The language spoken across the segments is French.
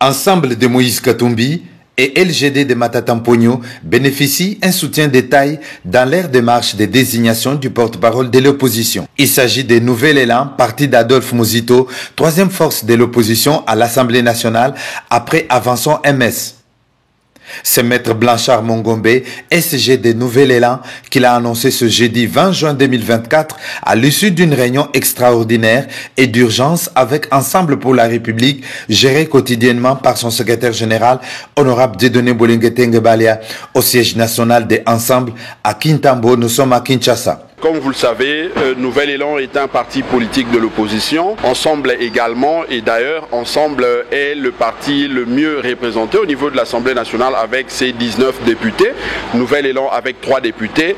Ensemble de Moïse Katumbi et LGD de Matatampogno bénéficient un soutien de taille dans leur démarche de désignation du porte-parole de l'opposition. Il s'agit de Nouvel Élan, parti d'Adolphe Muzito, troisième force de l'opposition à l'Assemblée nationale après Avançons MS. C'est Maître Blanchard Mongombe, SG de Nouvel Élan, qui l'a annoncé ce jeudi 20 juin 2024 à l'issue d'une réunion extraordinaire et d'urgence avec Ensemble pour la République, gérée quotidiennement par son secrétaire général, honorable Dieudonné Bolinguetenge Balia, au siège national des Ensemble à Kintambo. Nous sommes à Kinshasa. Comme vous le savez, Nouvel Élan est un parti politique de l'opposition, Ensemble également, et d'ailleurs Ensemble est le parti le mieux représenté au niveau de l'Assemblée nationale avec ses 19 députés, Nouvel Élan avec 3 députés.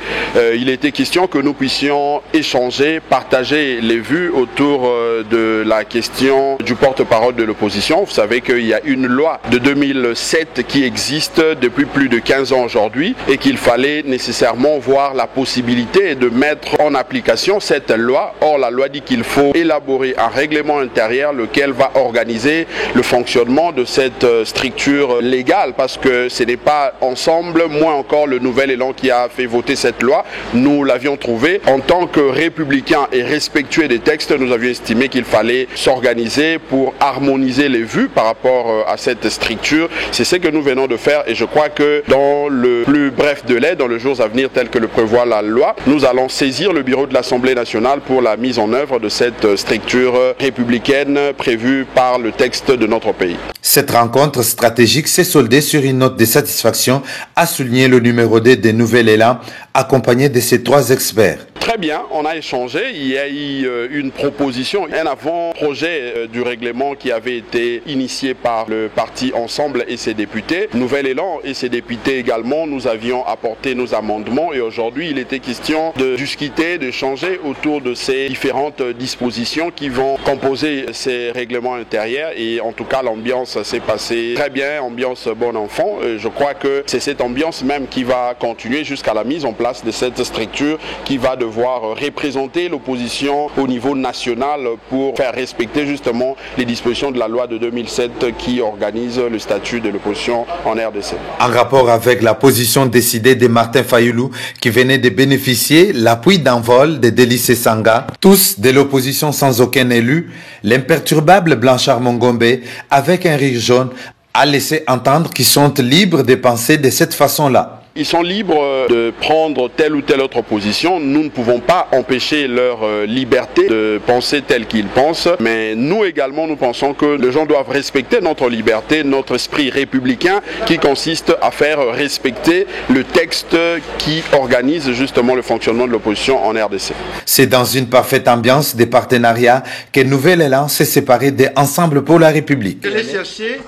Il était question que nous puissions échanger, partager les vues autour de la question du porte-parole de l'opposition. Vous savez qu'il y a une loi de 2007 qui existe depuis plus de 15 ans aujourd'hui et qu'il fallait nécessairement voir la possibilité de mettre en application cette loi. Or, la loi dit qu'il faut élaborer un règlement intérieur lequel va organiser le fonctionnement de cette structure légale, parce que ce n'est pas Ensemble, moins encore le Nouvel Élan qui a fait voter cette loi. Nous l'avions trouvé. En tant que républicains et respectueux des textes, nous avions estimé qu'il fallait s'organiser pour harmoniser les vues par rapport à cette structure. C'est ce que nous venons de faire et je crois que dans le plus bref délai, dans les jours à venir tel que le prévoit la loi, nous allons saisir le bureau de l'Assemblée nationale pour la mise en œuvre de cette structure républicaine prévue par le texte de notre pays. Cette rencontre stratégique s'est soldée sur une note de satisfaction, a souligné le numéro 2 de Nouvel Élan, accompagné de ses 3 experts. Très bien, on a échangé, il y a eu une proposition, un avant-projet du règlement qui avait été initié par le parti Ensemble et ses députés. Nouvel Élan et ses députés également, nous avions apporté nos amendements et aujourd'hui il était question de discuter, de changer autour de ces différentes dispositions qui vont composer ces règlements intérieurs et en tout cas l'ambiance s'est passée très bien, ambiance bon enfant. Je crois que c'est cette ambiance même qui va continuer jusqu'à la mise en place de cette structure qui va devoir représenter l'opposition au niveau national pour faire respecter justement les dispositions de la loi de 2007 qui organise le statut de l'opposition en RDC. En rapport avec la position décidée de Martin Fayoulou qui venait de bénéficier l'appui d'envol de Délice Sanga, tous de l'opposition sans aucun élu, l'imperturbable Blanchard Mongombe avec un rire jaune a laissé entendre qu'ils sont libres de penser de cette façon-là. Ils sont libres de prendre telle ou telle autre position. Nous ne pouvons pas empêcher leur liberté de penser tel qu'ils pensent. Mais nous également, nous pensons que les gens doivent respecter notre liberté, notre esprit républicain qui consiste à faire respecter le texte qui organise justement le fonctionnement de l'opposition en RDC. C'est dans une parfaite ambiance de partenariat que Nouvel Élan s'est séparé d'Ensemble pour la République. Allez chercher